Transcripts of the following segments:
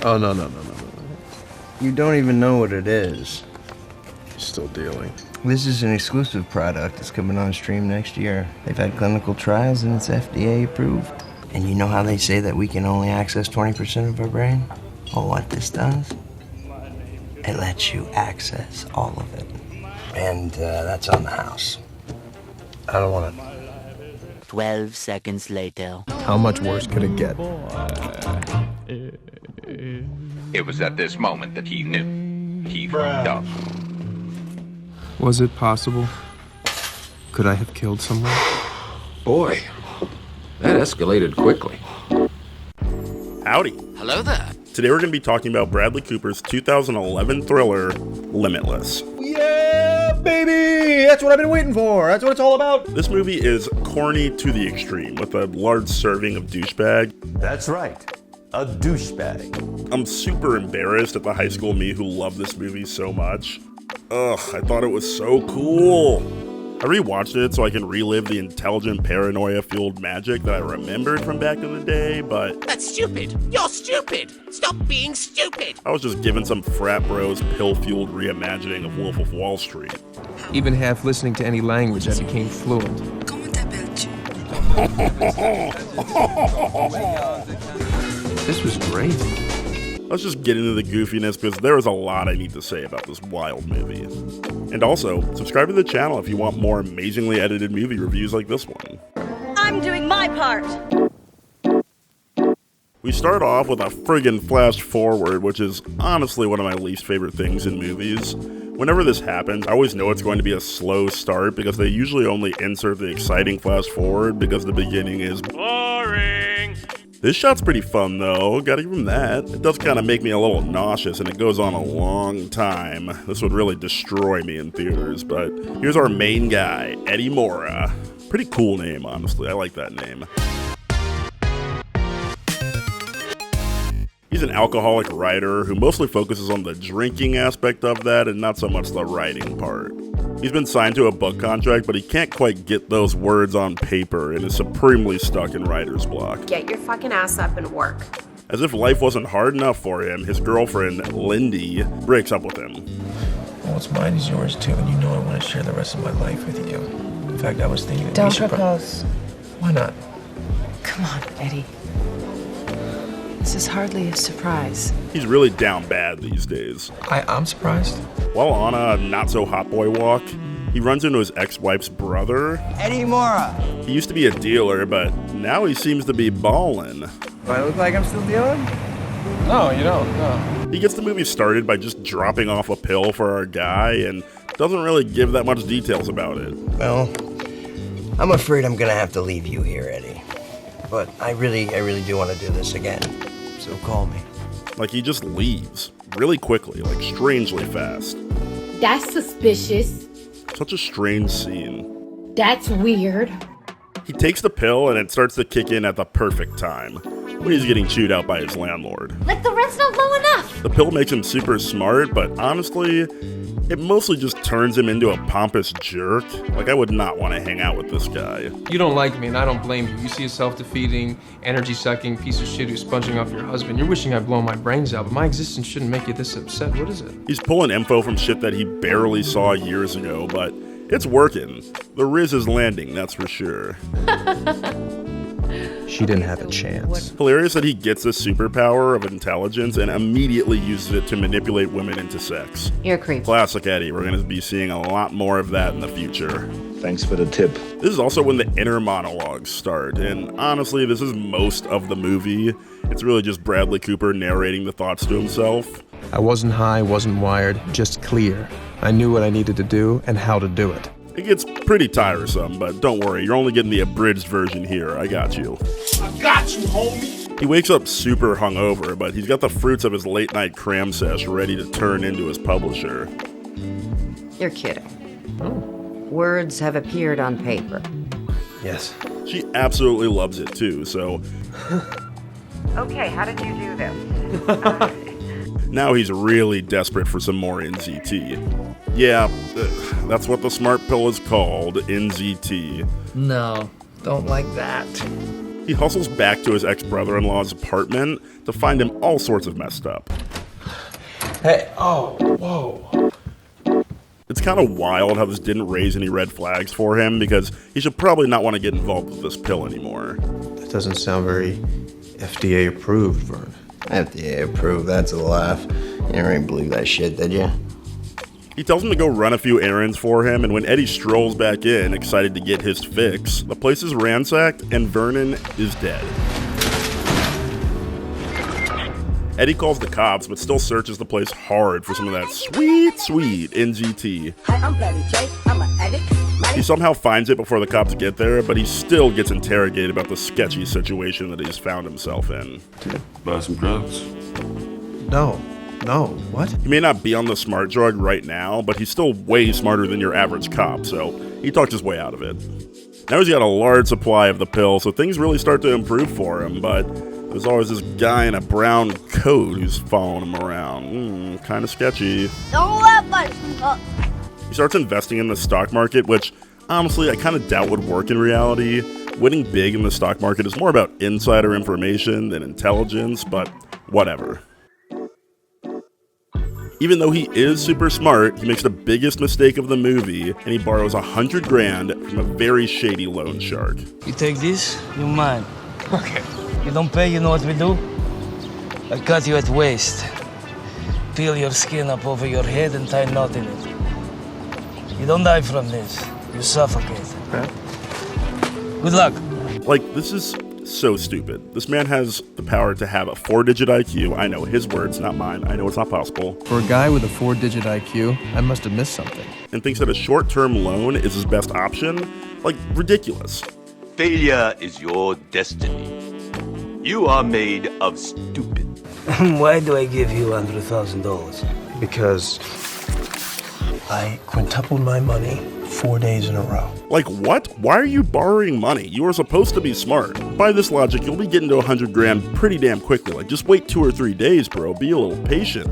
Oh, no. You don't even know what it is. Still dealing. This is an exclusive product. It's coming on stream next year. They've had clinical trials and it's FDA approved. And you know how they say that we can only access 20% of our brain? Well, what this does, it lets you access all of it. And that's on the house. I don't want to... 12 seconds later. How much worse could it get? It was at this moment that he knew. He fucked up. Was it possible? Could I have killed someone? Boy, that escalated quickly. Howdy. Hello there. Today we're going to be talking about Bradley Cooper's 2011 thriller, Limitless. Yeah, baby! That's what I've been waiting for. That's what it's all about. This movie is corny to the extreme, with a large serving of douchebag. That's right. A douchebag. I'm super embarrassed at the high school me who loved this movie so much. Ugh, I thought it was so cool. I rewatched it so I can relive the intelligent paranoia-fueled magic that I remembered from back in the day, but... That's stupid! You're stupid! Stop being stupid! I was just given some frat bros pill-fueled reimagining of Wolf of Wall Street. Even half listening to any language, I became fluent. This was great. Let's just get into the goofiness because there is a lot I need to say about this wild movie. And also, subscribe to the channel if you want more amazingly edited movie reviews like this one. I'm doing my part! We start off with a friggin' flash forward, which is honestly one of my least favorite things in movies. Whenever this happens, I always know it's going to be a slow start because they usually only insert the exciting flash forward because the beginning is boring. This shot's pretty fun though, gotta give him that. It does kind of make me a little nauseous and it goes on a long time. This would really destroy me in theaters, but here's our main guy, Eddie Mora. Pretty cool name, honestly, I like that name. He's an alcoholic writer who mostly focuses on the drinking aspect of that and not so much the writing part. He's been signed to a book contract, but he can't quite get those words on paper and is supremely stuck in writer's block. Get your fucking ass up and work. As if life wasn't hard enough for him, his girlfriend, Lindy, breaks up with him. What's mine is yours too, and you know I want to share the rest of my life with you. In fact, I was thinking that Don't propose. Why not? Come on, Eddie. This is hardly a surprise. He's really down bad these days. I'm surprised. While on a not-so-hot boy walk, he runs into his ex-wife's brother. Eddie Mora! He used to be a dealer, but now he seems to be ballin'. Do I look like I'm still dealing? No, you don't, no. He gets the movie started by just dropping off a pill for our guy and doesn't really give that much details about it. Well, I'm afraid I'm gonna have to leave you here, Eddie. But I really do want to do this again. So call me. Like, he just leaves really quickly, like strangely fast. That's suspicious. Such a strange scene. That's weird. He takes the pill and it starts to kick in at the perfect time, when he's getting chewed out by his landlord. Like the rent's not low enough. The pill makes him super smart, but honestly, it mostly just turns him into a pompous jerk. Like, I would not want to hang out with this guy. You don't like me, and I don't blame you. You see a self-defeating, energy-sucking piece of shit who's sponging off your husband. You're wishing I'd blow my brains out, but my existence shouldn't make you this upset. What is it? He's pulling info from shit that he barely saw years ago, but it's working. The Riz is landing, that's for sure. She didn't have a chance. Hilarious that he gets this superpower of intelligence and immediately uses it to manipulate women into sex. You're a creep. Classic Eddie. We're going to be seeing a lot more of that in the future. Thanks for the tip. This is also when the inner monologues start, and honestly, this is most of the movie. It's really just Bradley Cooper narrating the thoughts to himself. I wasn't high, wasn't wired, just clear. I knew what I needed to do and how to do it. It gets pretty tiresome, but don't worry, you're only getting the abridged version here. I got you. I got you, homie! He wakes up super hungover, but he's got the fruits of his late-night cram sesh ready to turn into his publisher. You're kidding. Words have appeared on paper. Yes. She absolutely loves it too, so... Okay, how did you do this? Now he's really desperate for some more NZT. Yeah, that's what the smart pill is called, NZT. No, don't like that. He hustles back to his ex-brother-in-law's apartment to find him all sorts of messed up. Hey, oh, whoa. It's kind of wild how this didn't raise any red flags for him, because he should probably not want to get involved with this pill anymore. That doesn't sound very FDA approved, Vern. FDA approved, that's a laugh. You didn't really believe that shit, did you? He tells him to go run a few errands for him, and when Eddie strolls back in, excited to get his fix, the place is ransacked and Vernon is dead. Eddie calls the cops, but still searches the place hard for some of that sweet NGT. Hi, I'm Bloody Jay. I'm an addict. He somehow finds it before the cops get there, but he still gets interrogated about the sketchy situation that he's found himself in. Buy some drugs? No, what? He may not be on the smart drug right now, but he's still way smarter than your average cop, so he talked his way out of it. Now he's got a large supply of the pill, so things really start to improve for him, but there's always this guy in a brown coat who's following him around. Kind of sketchy. Don't let my He starts investing in the stock market, which honestly I kind of doubt would work in reality. Winning big in the stock market is more about insider information than intelligence, but whatever. Even though he is super smart, he makes the biggest mistake of the movie, and he borrows $100,000 from a very shady loan shark. You take this, you mine. Okay. You don't pay, you know what we do? I cut you at waist. Peel your skin up over your head and tie a knot in it. You don't die from this. You suffocate. Okay. Good luck. Like, this is so stupid. This man has the power to have a 4-digit IQ. I know, his words, not mine. I know it's not possible. For a guy with a 4-digit IQ, I must have missed something. And thinks that a short-term loan is his best option? Like, ridiculous. Failure is your destiny. You are made of stupid. Why do I give you $100,000? Because I quintupled my money 4 days in a row. Like, what? Why are you borrowing money? You are supposed to be smart. By this logic, you'll be getting to $100,000 pretty damn quickly. Like, just wait 2 or 3 days, bro. Be a little patient.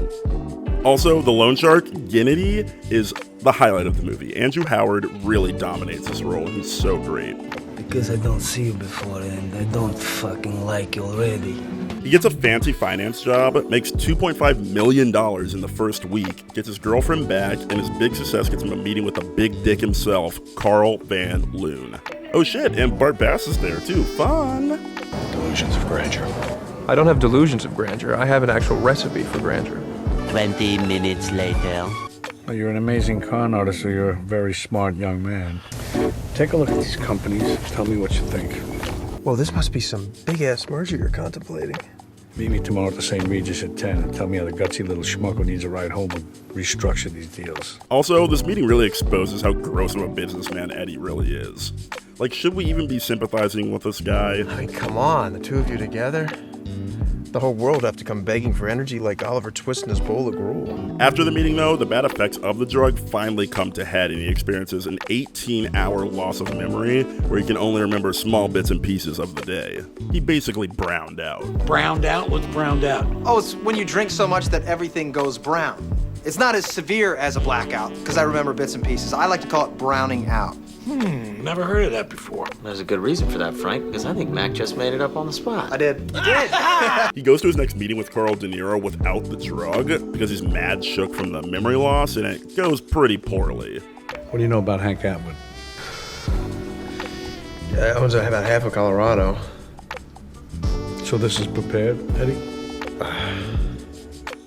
Also, the loan shark, Ginnity, is the highlight of the movie. Andrew Howard really dominates this role. He's so great. Because I don't see you before and I don't fucking like you already. He gets a fancy finance job, makes $2.5 million in the first week, gets his girlfriend back, and his big success gets him a meeting with the big dick himself, Carl Van Loon. Oh shit, and Bart Bass is there too. Fun! Delusions of grandeur. I don't have delusions of grandeur. I have an actual recipe for grandeur. 20 minutes later. Well, you're an amazing con artist, so you're a very smart young man. Take a look at these companies. Tell me what you think. Well, this must be some big-ass merger you're contemplating. Meet me tomorrow at the St. Regis at 10 and tell me how the gutsy little schmuck who needs a ride home would restructure these deals. Also, this meeting really exposes how gross of a businessman Eddie really is. Like, should we even be sympathizing with this guy? I mean, come on, the two of you together? The whole world would have to come begging for energy like Oliver Twist in his bowl of gruel. After the meeting, though, the bad effects of the drug finally come to head, and he experiences an 18-hour loss of memory where he can only remember small bits and pieces of the day. He basically browned out. Browned out? What's browned out? Oh, it's when you drink so much that everything goes brown. It's not as severe as a blackout, because I remember bits and pieces. I like to call it browning out. Never heard of that before. There's a good reason for that, Frank, because I think Mac just made it up on the spot. I did. He goes to his next meeting with Carl De Niro without the drug because he's mad shook from the memory loss, and it goes pretty poorly. What do you know about Hank Atwood? I owns about half of Colorado. So this is prepared, Eddie?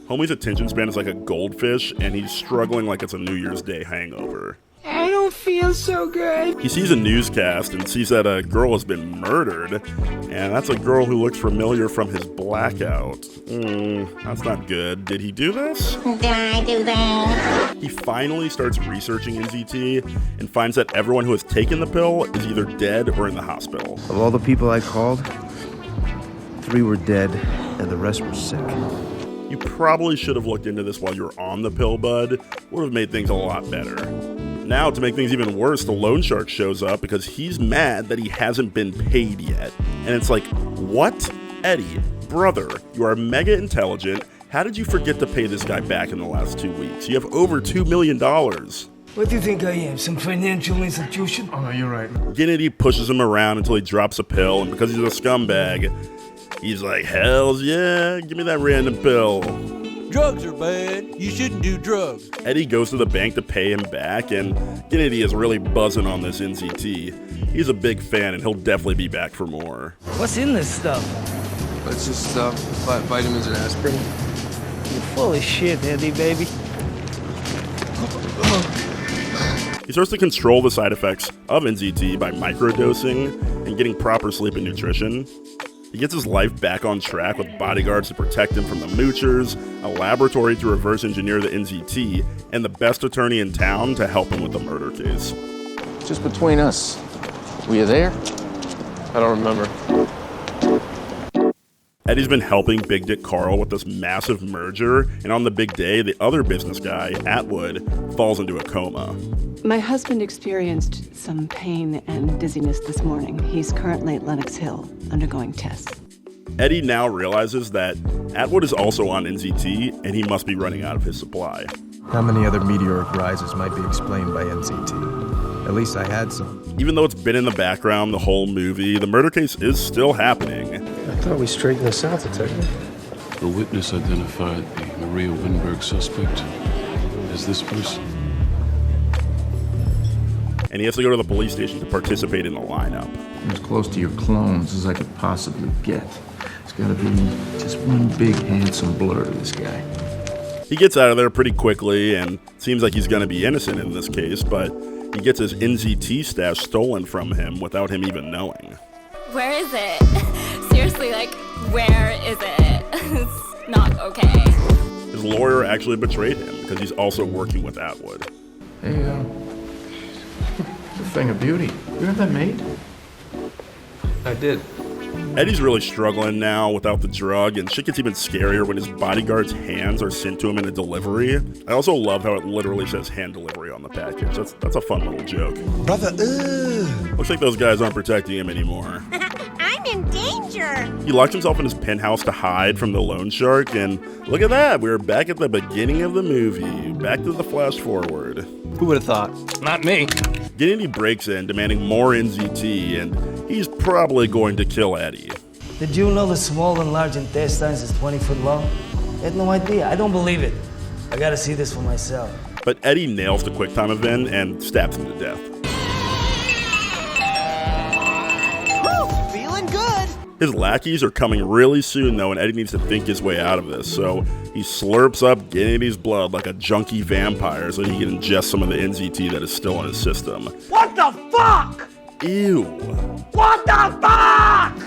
Homie's attention span is like a goldfish, and he's struggling like it's a New Year's Day hangover. I don't feel so good. He sees a newscast and sees that a girl has been murdered, and that's a girl who looks familiar from his blackout. That's not good. Did he do this? Did I do that? He finally starts researching NZT and finds that everyone who has taken the pill is either dead or in the hospital. Of all the people I called, 3 were dead and the rest were sick. You probably should have looked into this while you were on the pill, bud. Would have made things a lot better. Now, to make things even worse, the loan shark shows up because he's mad that he hasn't been paid yet. And it's like, what? Eddie, brother, you are mega intelligent. How did you forget to pay this guy back in the last 2 weeks? You have over $2 million. What do you think I am, some financial institution? Oh, no, you're right. Gennady pushes him around until he drops a pill, and because he's a scumbag, he's like, hells yeah, give me that random pill. Drugs are bad. You shouldn't do drugs. Eddie goes to the bank to pay him back, and Gennady is really buzzing on this NZT. He's a big fan, and he'll definitely be back for more. What's in this stuff? It's just vitamins and aspirin. You're full of shit, Eddie, baby. He starts to control the side effects of NZT by microdosing and getting proper sleep and nutrition. He gets his life back on track with bodyguards to protect him from the moochers, a laboratory to reverse engineer the NZT, and the best attorney in town to help him with the murder case. Just between us. Were you there? I don't remember. Eddie's been helping Big Dick Carl with this massive merger, and on the big day, the other business guy, Atwood, falls into a coma. My husband experienced some pain and dizziness this morning. He's currently at Lenox Hill, undergoing tests. Eddie now realizes that Atwood is also on NZT, and he must be running out of his supply. How many other meteoric rises might be explained by NZT? At least I had some. Even though it's been in the background the whole movie, the murder case is still happening. I thought we straightened this out, Detective. A witness identified the Maria Winberg suspect as this person. And he has to go to the police station to participate in the lineup. As close to your clones as I could possibly get. It's gotta be just one big, handsome blur to this guy. He gets out of there pretty quickly and seems like he's gonna be innocent in this case, but he gets his NZT stash stolen from him without him even knowing. Where is it? Seriously, like, where is it? It's not okay. His lawyer actually betrayed him because he's also working with Atwood. Hey, the thing of beauty. You have that made? I did. Eddie's really struggling now without the drug, and shit gets even scarier when his bodyguard's hands are sent to him in a delivery. I also love how it literally says hand delivery on the package. That's a fun little joke. Brother, Looks like those guys aren't protecting him anymore. I'm in danger. He locked himself in his penthouse to hide from the loan shark, and look at that, we're back at the beginning of the movie. Back to the flash forward. Who would have thought? Not me. Gennady breaks in, demanding more NZT, and he's probably going to kill Eddie. Did you know the small and large intestines is 20 foot long? I had no idea. I don't believe it. I gotta see this for myself. But Eddie nails the quick time event and stabs him to death. Woo, feeling good. His lackeys are coming really soon, though, and Eddie needs to think his way out of this, so he slurps up Gennady's blood like a junkie vampire so he can ingest some of the NZT that is still in his system. What the fuck? Ew. What the fuck?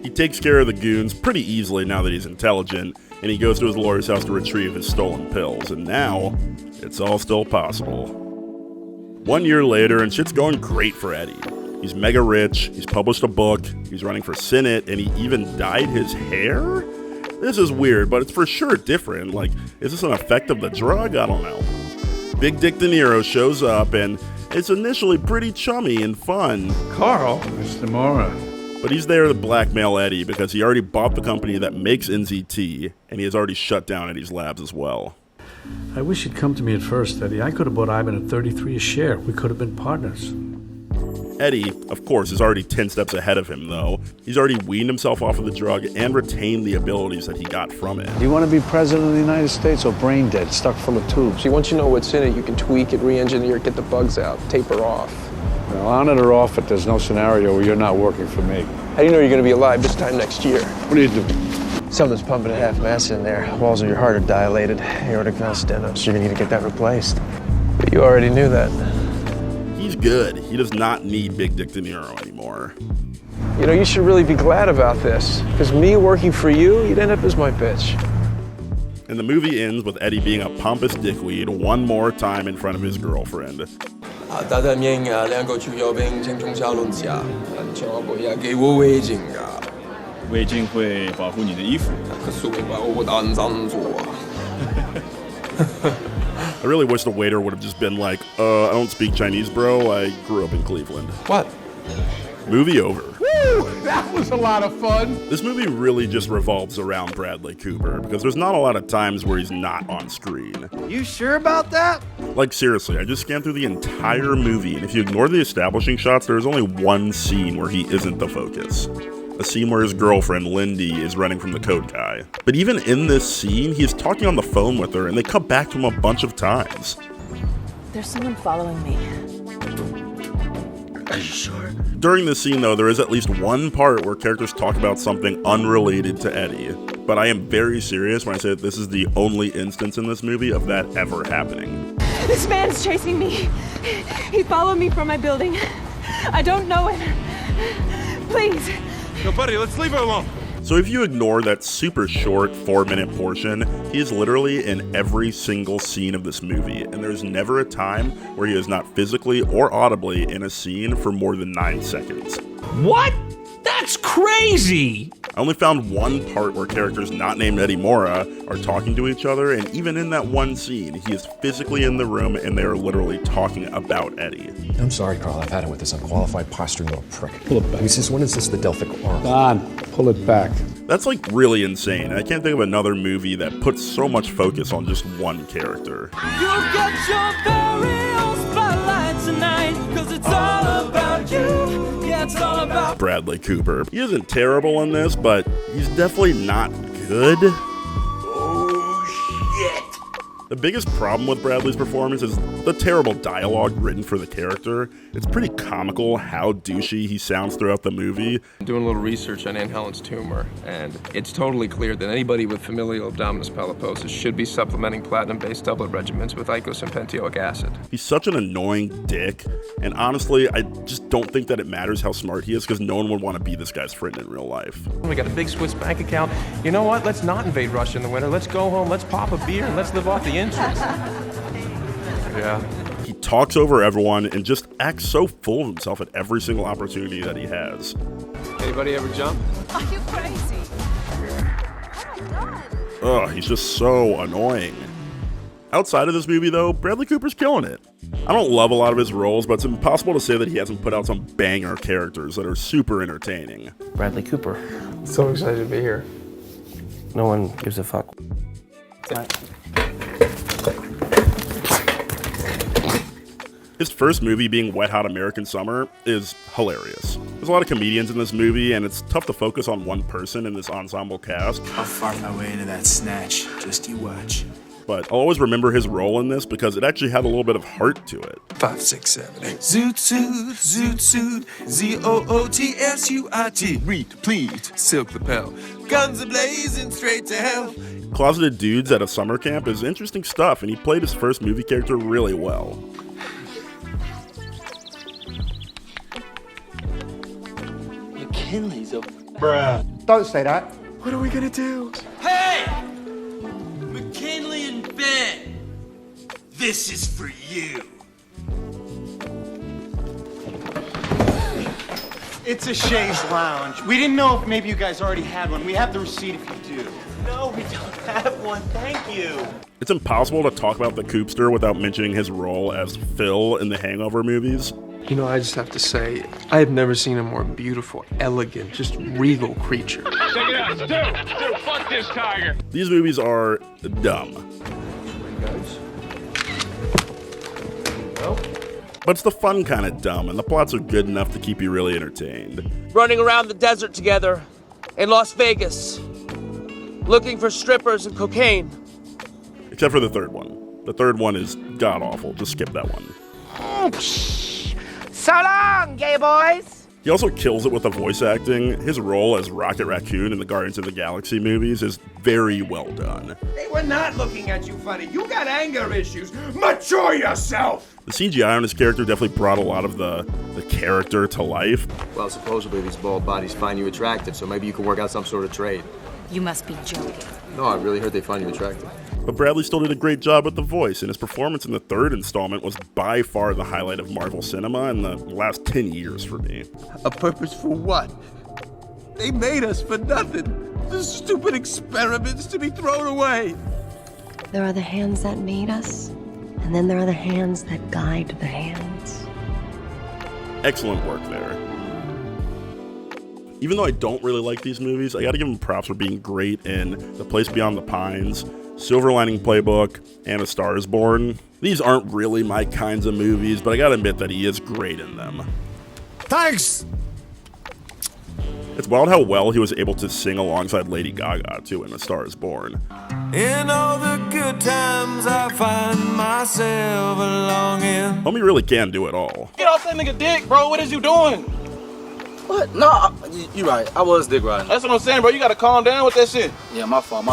He takes care of the goons pretty easily now that he's intelligent, and he goes to his lawyer's house to retrieve his stolen pills, and now it's all still possible. 1 year later, and shit's going great for Eddie. He's mega rich, he's published a book, he's running for Senate, and he even dyed his hair? This is weird, but it's for sure different. Like, is this an effect of the drug? I don't know. Big Dick De Niro shows up, and it's initially pretty chummy and fun. Carl? Mr. Mora. But he's there to blackmail Eddie because he already bought the company that makes NZT, and he has already shut down Eddie's labs as well. I wish you'd come to me at first, Eddie. I could have bought Ivan at 33 a share. We could have been partners. Eddie, of course, is already 10 steps ahead of him, though. He's already weaned himself off of the drug and retained the abilities that he got from it. Do you want to be president of the United States or brain dead, stuck full of tubes? See, once you know what's in it, you can tweak it, re-engineer it, get the bugs out, taper off. Well, on it or off it, there's no scenario where you're not working for me. How do you know you're going to be alive this time next year? What do you do? Something's pumping at half mass in there. Walls of your heart are dilated. Aortic valve stenosis. You're gonna need to get that replaced. But you already knew that. He's good. He does not need Big Dick De Niro anymore. You know, you should really be glad about this, because me working for you, you'd end up as my bitch. And the movie ends with Eddie being a pompous dickweed one more time in front of his girlfriend. 大大面呀，两个去摇兵，轻松小龙虾，千万不要给我围巾啊！围巾会保护你的衣服。可是会把我当脏做。I really wish the waiter would have just been like, I don't speak Chinese, bro. I grew up in Cleveland. What? Movie over. Woo! Woo! That was a lot of fun. This movie really just revolves around Bradley Cooper because there's not a lot of times where he's not on screen. You sure about that? Like seriously, I just scanned through the entire movie, and if you ignore the establishing shots, there's only one scene where he isn't the focus. A scene where his girlfriend, Lindy, is running from the code guy. But even in this scene, he's talking on the phone with her, and they cut back to him a bunch of times. There's someone following me. Are you sure? During this scene, though, there is at least one part where characters talk about something unrelated to Eddie. But I am very serious when I say that this is the only instance in this movie of that ever happening. This man's chasing me. He followed me from my building. I don't know him. Please. No, buddy, let's leave her alone. So if you ignore that super short 4-minute portion, he is literally in every single scene of this movie, and there's never a time where he is not physically or audibly in a scene for more than 9 seconds. What? That's crazy! I only found one part where characters not named Eddie Mora are talking to each other, and even in that one scene, he is physically in the room and they are literally talking about Eddie. I'm sorry, Carl. I've had it with this unqualified posturing little prick. Pull it back. I mean, since when is this the Delphic Oracle? Don, pull it back. That's like really insane. I can't think of another movie that puts so much focus on just one character. You'll get your very own spotlight tonight, 'cause it's all about you. Yeah, it's all about Bradley Cooper. He isn't terrible in this, but he's definitely not good. The biggest problem with Bradley's performance is the terrible dialogue written for the character. It's pretty comical how douchey he sounds throughout the movie. I'm doing a little research on Aunt Helen's tumor, and it's totally clear that anybody with familial abdominis polyposis should be supplementing platinum-based doublet regimens with icosapent pentoic acid. He's such an annoying dick, and honestly, I just don't think that it matters how smart he is because no one would want to be this guy's friend in real life. We got a big Swiss bank account. You know what? Let's not invade Russia in the winter. Let's go home, let's pop a beer, and let's live off the interest. Yeah. He talks over everyone and just acts so full of himself at every single opportunity that he has. Anybody ever jump? Are you crazy? Ugh, he's just so annoying. Outside of this movie, though, Bradley Cooper's killing it. I don't love a lot of his roles, but it's impossible to say that he hasn't put out some banger characters that are super entertaining. Bradley Cooper. So excited to be here. No one gives a fuck. His first movie, being Wet Hot American Summer, is hilarious. There's a lot of comedians in this movie, and it's tough to focus on one person in this ensemble cast. I'll fart my way into that snatch. Just you watch. But I'll always remember his role in this because it actually had a little bit of heart to it. 5, 6, 7, 8. Zoot suit, zoot suit, ZOOTSUIT. Read, please, silk the pel. Guns a-blazing straight to hell. Closeted Dudes at a Summer Camp is interesting stuff, and he played his first movie character really well. McKinley's a... Bruh. Don't say that. What are we gonna do? Hey! McKinley and Ben! This is for you. It's a chaise lounge. We didn't know if maybe you guys already had one. We have the receipt if you do. No, we don't have one. Thank you. It's impossible to talk about the Coopster without mentioning his role as Phil in the Hangover movies. You know, I just have to say, I have never seen a more beautiful, elegant, just regal creature. Check it out, dude, fuck this tiger. These movies are dumb. But it's the fun kind of dumb, and the plots are good enough to keep you really entertained. Running around the desert together in Las Vegas, looking for strippers and cocaine. Except for the third one. The third one is god-awful. Just skip that one. So long, gay boys! He also kills it with the voice acting. His role as Rocket Raccoon in the Guardians of the Galaxy movies is very well done. They were not looking at you funny. You got anger issues. Mature yourself! The CGI on his character definitely brought a lot of the character to life. Well, supposedly these bald bodies find you attractive, so maybe you can work out some sort of trade. You must be joking. No, I really heard they find you attractive. But Bradley still did a great job with the voice, and his performance in the third installment was by far the highlight of Marvel cinema in the last 10 years for me. A purpose for what? They made us for nothing. Just stupid experiments to be thrown away. There are the hands that made us, and then there are the hands that guide the hands. Excellent work there. Even though I don't really like these movies, I gotta give him props for being great in The Place Beyond the Pines, Silver Lining Playbook, and A Star is Born. These aren't really my kinds of movies, but I gotta admit that he is great in them. Thanks! It's wild how well he was able to sing alongside Lady Gaga, too, in A Star is Born. In all the good times, I find myself longing. Homie really can do it all. Get off that nigga dick, bro. What is you doing? What? No, you right. I was dick riding. That's what I'm saying, bro. You gotta calm down with that shit. Yeah, my fault.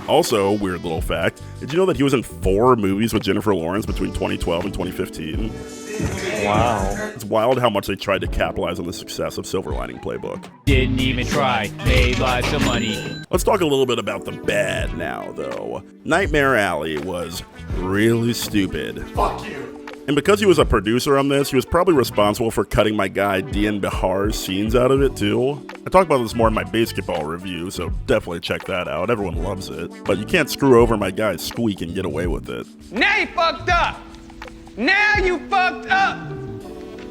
Also, weird little fact, did you know that he was in 4 movies with Jennifer Lawrence between 2012 and 2015? Wow. It's wild how much they tried to capitalize on the success of Silver Lining Playbook. Didn't even try. Made lots of money. Let's talk a little bit about the bad now, though. Nightmare Alley was really stupid. Fuck you. And because he was a producer on this, he was probably responsible for cutting my guy Dian Bihar's scenes out of it too. I talk about this more in my basketball review, so definitely check that out. Everyone loves it. But you can't screw over my guy Squeak and get away with it. Now you fucked up! Now you fucked up!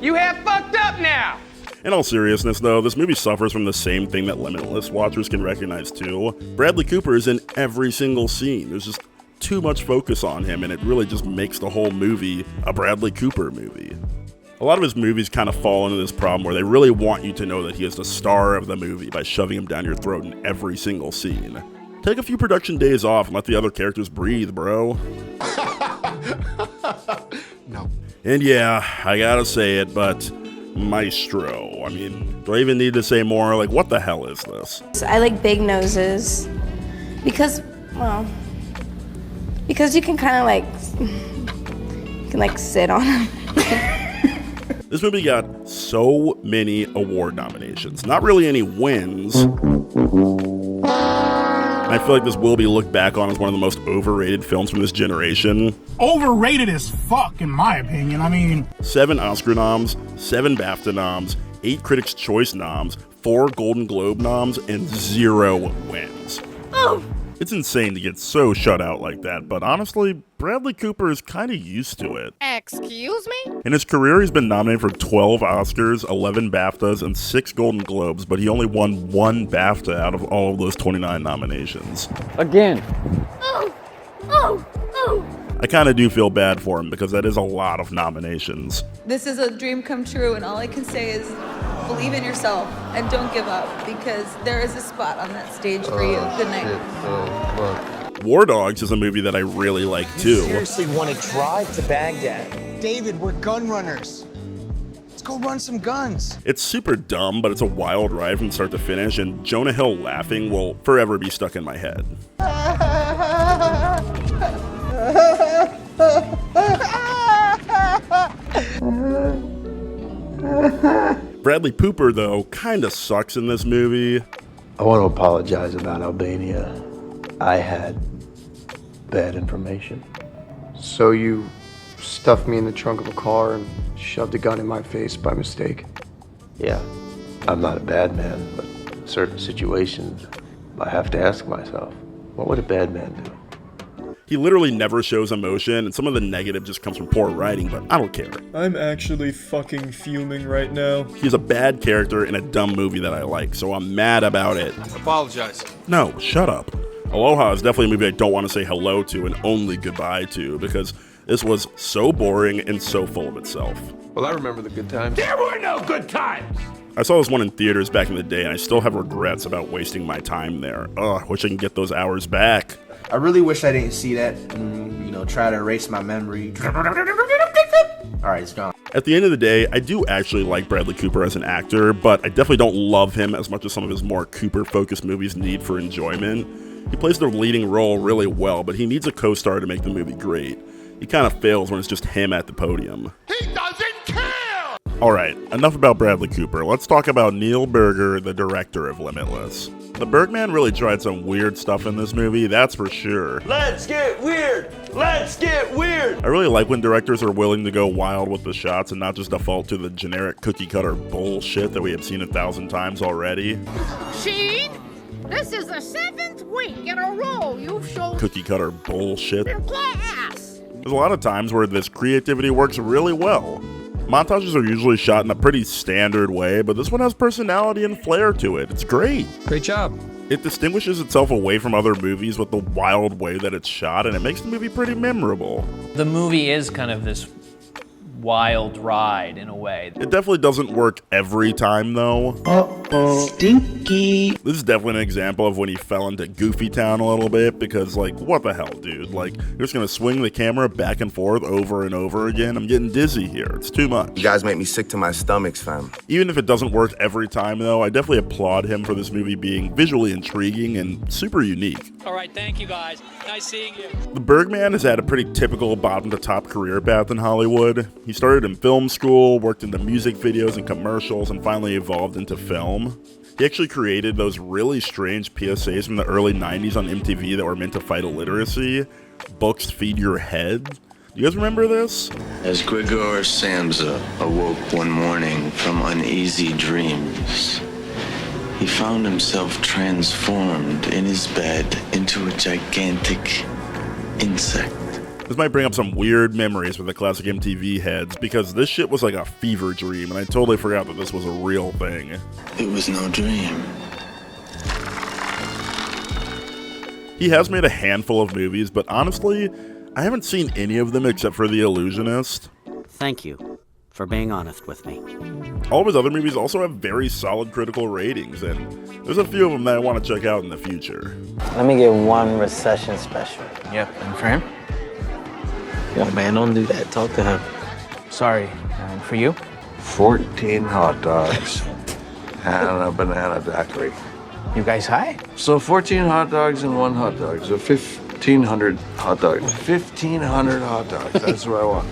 You have fucked up now! In all seriousness, though, this movie suffers from the same thing that Limitless watchers can recognize too. Bradley Cooper is in every single scene. There's just too much focus on him, and it really just makes the whole movie a Bradley Cooper movie. A lot of his movies kind of fall into this problem where they really want you to know that he is the star of the movie by shoving him down your throat in every single scene. Take a few production days off and let the other characters breathe, bro. No. And yeah, I gotta say it, but Maestro. I mean, do I even need to say more? Like, what the hell is this? I like big noses because, well, because you can kind of like sit on them. This movie got so many award nominations, not really any wins. And I feel like this will be looked back on as one of the most overrated films from this generation. Overrated as fuck, in my opinion. I mean, 7 Oscar noms, 7 BAFTA noms, 8 Critics' Choice noms, 4 Golden Globe noms, and 0 wins. Oh. It's insane to get so shut out like that, but honestly, Bradley Cooper is kind of used to it. Excuse me? In his career, he's been nominated for 12 Oscars, 11 BAFTAs, and 6 Golden Globes, but he only won 1 BAFTA out of all of those 29 nominations. Again. Oh! I kind of do feel bad for him because that is a lot of nominations. This is a dream come true, and all I can say is believe in yourself and don't give up, because there is a spot on that stage for you. Good night. War Dogs is a movie that I really like too. Seriously want to drive to Baghdad? David, we're gun runners. Let's go run some guns. It's super dumb, but it's a wild ride from start to finish, and Jonah Hill laughing will forever be stuck in my head. Bradley Cooper, though, kinda sucks in this movie. I want to apologize about Albania. I had bad information. So you stuffed me in the trunk of a car and shoved a gun in my face by mistake? Yeah, I'm not a bad man, but in certain situations, I have to ask myself, what would a bad man do? He literally never shows emotion, and some of the negative just comes from poor writing, but I don't care. I'm actually fucking fuming right now. He's a bad character in a dumb movie that I like, so I'm mad about it. Apologize. No, shut up. Aloha is definitely a movie I don't want to say hello to and only goodbye to, because this was so boring and so full of itself. Well, I remember the good times. There were no good times! I saw this one in theaters back in the day, and I still have regrets about wasting my time there. Ugh, wish I can get those hours back. I really wish I didn't see that and, try to erase my memory. Alright, it's gone. At the end of the day, I do actually like Bradley Cooper as an actor, but I definitely don't love him as much as some of his more Cooper-focused movies need for enjoyment. He plays the leading role really well, but he needs a co-star to make the movie great. He kind of fails when it's just him at the podium. He doesn't care! Alright, enough about Bradley Cooper. Let's talk about Neil Burger, the director of Limitless. The Burgman really tried some weird stuff in this movie, that's for sure. Let's get weird! Let's get weird! I really like when directors are willing to go wild with the shots and not just default to the generic cookie-cutter bullshit that we have seen 1,000 times already. Sheen, this is the 7th week in a row you've shown Cookie-cutter bullshit. in class. There's a lot of times where this creativity works really well. Montages are usually shot in a pretty standard way, but this one has personality and flair to it. It's great. Great job. It distinguishes itself away from other movies with the wild way that it's shot, and it makes the movie pretty memorable. The movie is kind of this wild ride in a way. It definitely doesn't work every time, though. Uh-oh. Stinky. This is definitely an example of when he fell into Goofy Town a little bit, because, like, what the hell, dude? Like, you're just gonna swing the camera back and forth over and over again? I'm getting dizzy here. It's too much. You guys make me sick to my stomachs, fam. Even if it doesn't work every time, though, I definitely applaud him for this movie being visually intriguing and super unique. All right, thank you guys. Nice seeing you. The Burgman has had a pretty typical bottom-to-top career path in Hollywood. He started in film school, worked into music videos and commercials, and finally evolved into film. He actually created those really strange PSAs from the early 90s on MTV that were meant to fight illiteracy. Books feed your head. Do you guys remember this? As Grigor Samsa awoke one morning from uneasy dreams, he found himself transformed in his bed into a gigantic insect. This might bring up some weird memories for the classic MTV heads, because this shit was like a fever dream, and I totally forgot that this was a real thing. It was no dream. He has made a handful of movies, but honestly, I haven't seen any of them except for The Illusionist. Thank you for being honest with me. All of his other movies also have very solid critical ratings, and there's a few of them that I want to check out in the future. Let me get one recession special. Yep, and for him? Yo, man, don't do that. Talk to him. Sorry, for you? 14 hot dogs and a banana daiquiri. You guys high? So 14 hot dogs and one hot dog. So 1,500 hot dogs. 1,500 hot dogs. That's what I want.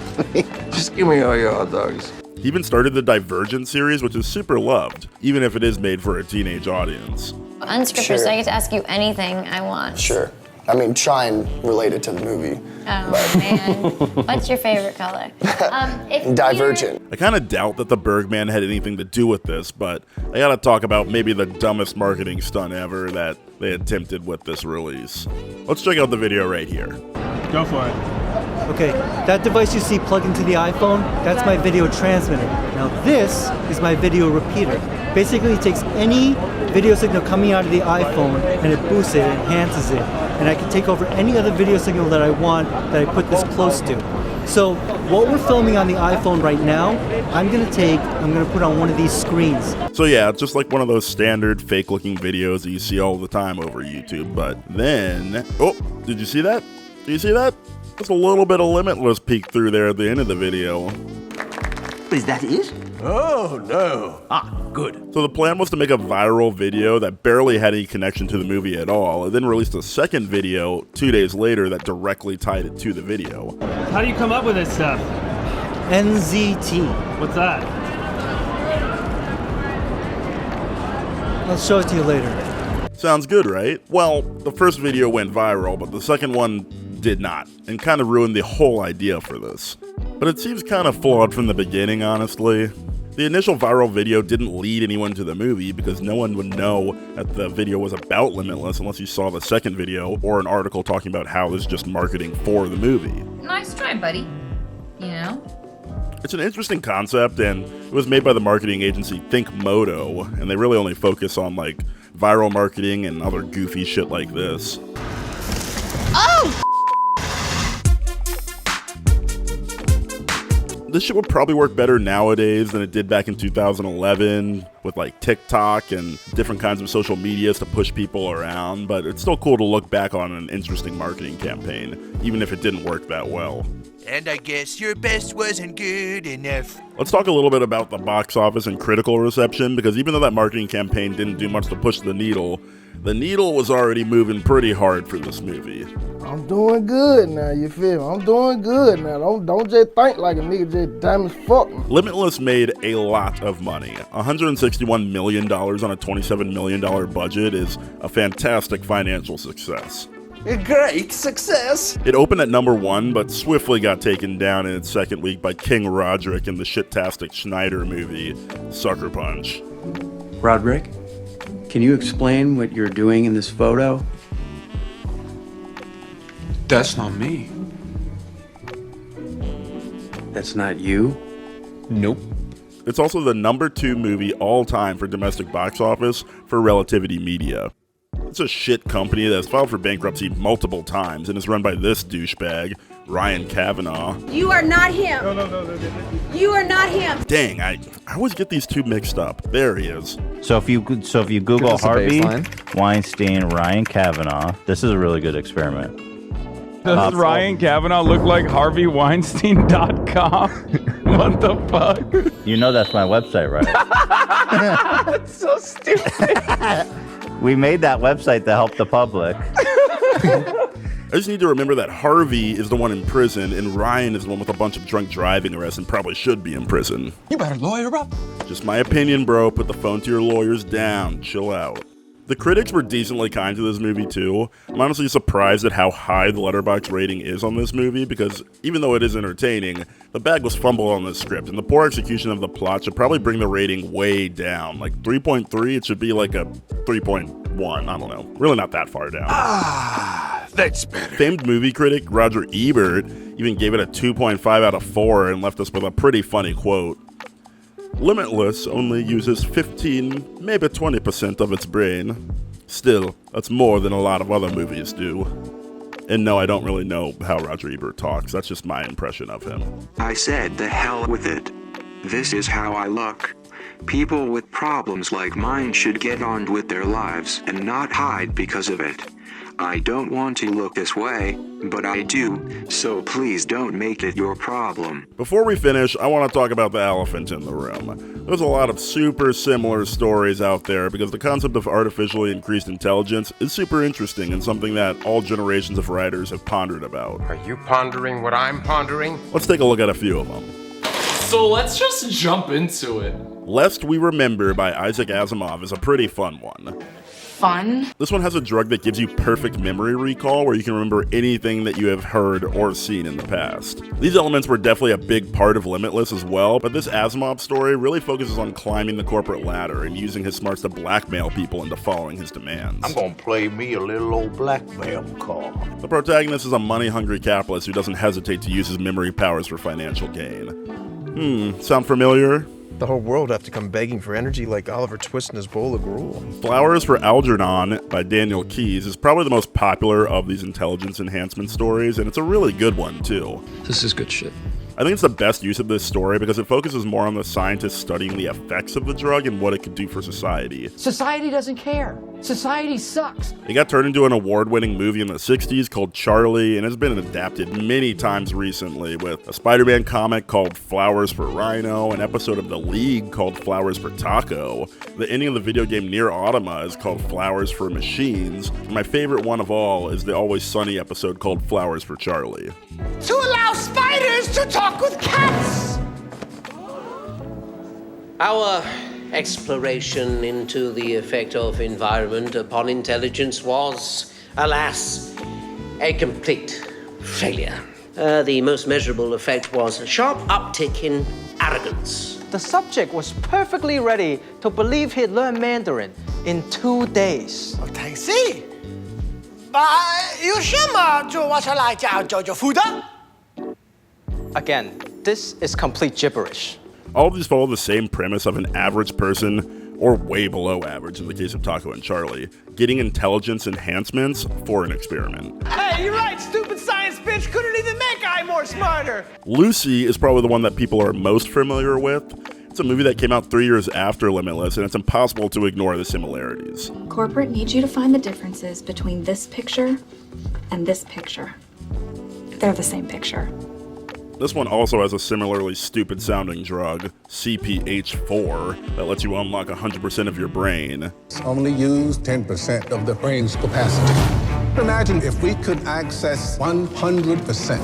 Just give me all your hot dogs. He even started the Divergent series, which is super loved, even if it is made for a teenage audience. Unscripted, Sure. so I get to ask you anything I want. Sure. I mean, try and relate it to the movie. Oh, man. What's your favorite color? If Divergent. I kind of doubt that the Burgman had anything to do with this, but I gotta talk about maybe the dumbest marketing stunt ever that they attempted with this release. Let's check out the video right here. Go for it. Okay, that device you see plugged into the iPhone, that's my video transmitter. Now this is my video repeater. Basically, it takes any video signal coming out of the iPhone and it boosts it, enhances it. And I can take over any other video signal that I want that I put this close to. So what we're filming on the iPhone right now, I'm gonna put on one of these screens. So yeah, it's just like one of those standard fake-looking videos that you see all the time over YouTube, but then... Oh, did you see that? Did you see that? There's a little bit of Limitless peek through there at the end of the video. Is that it? Oh, no. Ah, good. So the plan was to make a viral video that barely had any connection to the movie at all, and then released a second video 2 days later that directly tied it to the video. How do you come up with this stuff? NZT. What's that? I'll show it to you later. Sounds good, right? Well, the first video went viral, but the second one did not, and kind of ruined the whole idea for this. But it seems kind of flawed from the beginning, honestly. The initial viral video didn't lead anyone to the movie because no one would know that the video was about Limitless unless you saw the second video or an article talking about how this is just marketing for the movie. Nice try, buddy. You know? It's an interesting concept, and it was made by the marketing agency Think Moto, and they really only focus on like viral marketing and other goofy shit like this. Oh! This shit would probably work better nowadays than it did back in 2011 with like TikTok and different kinds of social medias to push people around, but it's still cool to look back on an interesting marketing campaign, even if it didn't work that well. And I guess your best wasn't good enough. Let's talk a little bit about the box office and critical reception, because even though that marketing campaign didn't do much to push the needle was already moving pretty hard for this movie. I'm doing good now, you feel me? I'm doing good now. Don't just think like a nigga just dumb as fuck. Limitless made a lot of money. $161 million on a $27 million budget is a fantastic financial success. A great success. It opened at number 1, but swiftly got taken down in its second week by King Roderick in the shit-tastic Schneider movie, Sucker Punch. Roderick, can you explain what you're doing in this photo? That's not me. That's not you? Nope. It's also the #2 movie all time for domestic box office for Relativity Media. It's a shit company that's filed for bankruptcy multiple times and is run by this douchebag, Ryan Kavanaugh. You are not him. No. You are not him. Dang, I always get these two mixed up. There he is. So if you Google Harvey Weinstein, Ryan Kavanaugh, this is a really good experiment. Does Ryan Kavanaugh look like HarveyWeinstein.com? What the fuck? You know that's my website, right? That's so stupid. We made that website to help the public. I just need to remember that Harvey is the one in prison and Ryan is the one with a bunch of drunk driving arrests and probably should be in prison. You better lawyer up. Just my opinion, bro. Put the phone to your lawyers down. Chill out. The critics were decently kind to this movie too. I'm honestly surprised at how high the Letterboxd rating is on this movie because even though it is entertaining, the bag was fumbled on this script and the poor execution of the plot should probably bring the rating way down. Like 3.3, it should be like a 3.1, I don't know. Really not that far down. That's better. Famed movie critic Roger Ebert even gave it a 2.5 out of 4 and left us with a pretty funny quote. Limitless only uses 15, maybe 20% of its brain. Still, that's more than a lot of other movies do. And no, I don't really know how Roger Ebert talks. That's just my impression of him. I said the hell with it. This is how I look. People with problems like mine should get on with their lives and not hide because of it. I don't want to look this way, but I do, so please don't make it your problem. Before we finish, I want to talk about the elephant in the room. There's a lot of super similar stories out there because the concept of artificially increased intelligence is super interesting and something that all generations of writers have pondered about. Are you pondering what I'm pondering? Let's take a look at a few of them. So let's just jump into it. Lest We Remember by Isaac Asimov is a pretty fun one. Fun? This one has a drug that gives you perfect memory recall where you can remember anything that you have heard or seen in the past. These elements were definitely a big part of Limitless as well, but this Asimov story really focuses on climbing the corporate ladder and using his smarts to blackmail people into following his demands. I'm gonna play me a little old blackmail card. The protagonist is a money-hungry capitalist who doesn't hesitate to use his memory powers for financial gain. Sound familiar? The whole world have to come begging for energy like Oliver Twist in his bowl of gruel. Flowers for Algernon by Daniel Keyes is probably the most popular of these intelligence enhancement stories, and it's a really good one too. This is good shit. I think it's the best use of this story because it focuses more on the scientists studying the effects of the drug and what it could do for society. Society doesn't care. Society sucks. It got turned into an award-winning movie in the 60s called Charlie and has been adapted many times recently with a Spider-Man comic called Flowers for Rhino, an episode of The League called Flowers for Taco, the ending of the video game Nier Automata is called Flowers for Machines, and my favorite one of all is the Always Sunny episode called Flowers for Charlie. To allow spiders to talk with cats! Our exploration into the effect of environment upon intelligence was, alas, a complete failure. The most measurable effect was a sharp uptick in arrogance. The subject was perfectly ready to believe he'd learn Mandarin in 2 days. I see. 有什么就我出来就负责? Again, this is complete gibberish. All of these follow the same premise of an average person, or way below average in the case of Taco and Charlie, getting intelligence enhancements for an experiment. Hey, you're right, stupid science bitch couldn't even make I more smarter. Lucy is probably the one that people are most familiar with. It's a movie that came out 3 years after Limitless, and it's impossible to ignore the similarities. Corporate needs you to find the differences between this picture and this picture. They're the same picture. This one also has a similarly stupid-sounding drug, CPH4, that lets you unlock 100% of your brain. Only use 10% of the brain's capacity. Imagine if we could access 100%.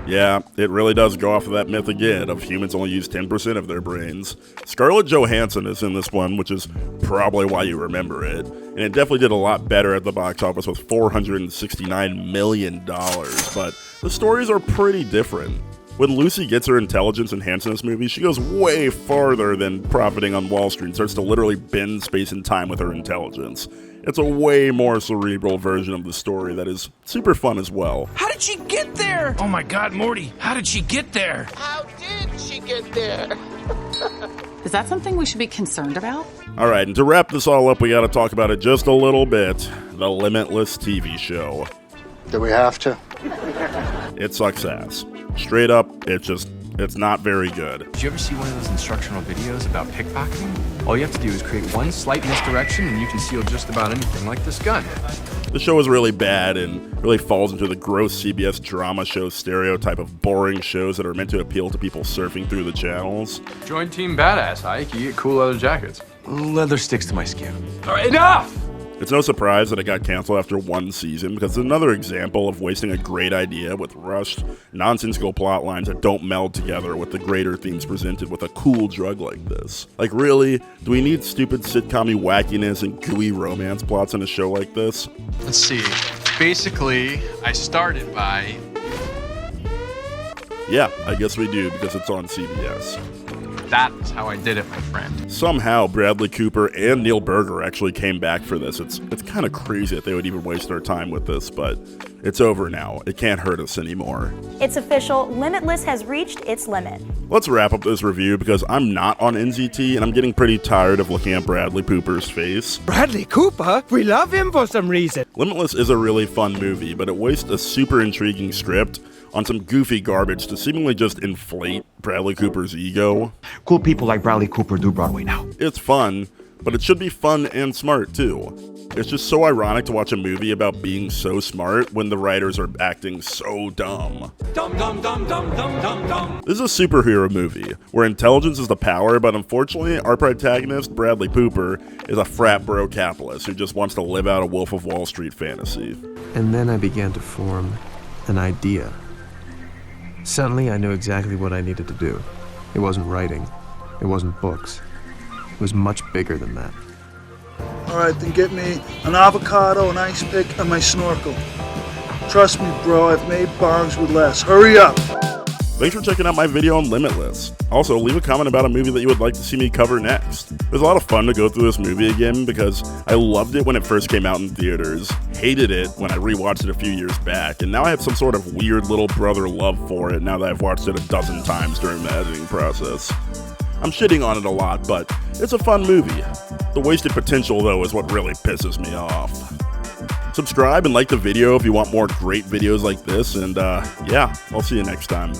Yeah, it really does go off of that myth again of humans only use 10% of their brains. Scarlett Johansson is in this one, which is probably why you remember it. And it definitely did a lot better at the box office with $469 million, but the stories are pretty different. When Lucy gets her intelligence enhanced in this movie, she goes way farther than profiting on Wall Street and starts to literally bend space and time with her intelligence. It's a way more cerebral version of the story that is super fun as well. How did she get there? Oh my God, Morty, how did she get there? How did she get there. Is that something we should be concerned about? Alright, and to wrap this all up, we gotta talk about it just a little bit. The Limitless TV show. Do we have to? It sucks ass. Straight up, it's not very good. Did you ever see one of those instructional videos about pickpocketing? All you have to do is create one slight misdirection and you can steal just about anything, like this gun. The show is really bad and really falls into the gross CBS drama show stereotype of boring shows that are meant to appeal to people surfing through the channels. Join Team Badass, Ike. You get cool leather jackets. Leather sticks to my skin. All right, enough! It's no surprise that it got canceled after one season because it's another example of wasting a great idea with rushed, nonsensical plot lines that don't meld together with the greater themes presented with a cool drug like this. Like really, do we need stupid sitcom-y wackiness and gooey romance plots in a show like this? Let's see. Basically, I started by... Yeah, I guess we do because it's on CBS. That's how I did it, my friend. Somehow, Bradley Cooper and Neil Berger actually came back for this. It's kind of crazy that they would even waste their time with this, but it's over now. It can't hurt us anymore. It's official. Limitless has reached its limit. Let's wrap up this review because I'm not on NZT and I'm getting pretty tired of looking at Bradley Cooper's face. Bradley Cooper? We love him for some reason. Limitless is a really fun movie, but it wastes a super intriguing script on some goofy garbage to seemingly just inflate Bradley Cooper's ego. Cool people like Bradley Cooper do Broadway now. It's fun, but it should be fun and smart too. It's just so ironic to watch a movie about being so smart when the writers are acting so dumb. Dum dum dum dum dum dum dum. This is a superhero movie where intelligence is the power, but unfortunately our protagonist, Bradley Cooper, is a frat bro capitalist who just wants to live out a Wolf of Wall Street fantasy. And then I began to form an idea. Suddenly I knew exactly what I needed to do. It wasn't writing. It wasn't books. It was much bigger than that. All right, then get me an avocado, an ice pick, and my snorkel. Trust me, bro, I've made bongs with less. Hurry up! Thanks for checking out my video on Limitless. Also, leave a comment about a movie that you would like to see me cover next. It was a lot of fun to go through this movie again because I loved it when it first came out in theaters, hated it when I rewatched it a few years back, and now I have some sort of weird little brother love for it now that I've watched it a dozen times during the editing process. I'm shitting on it a lot, but it's a fun movie. The wasted potential, though, is what really pisses me off. Subscribe and like the video if you want more great videos like this, and yeah, I'll see you next time.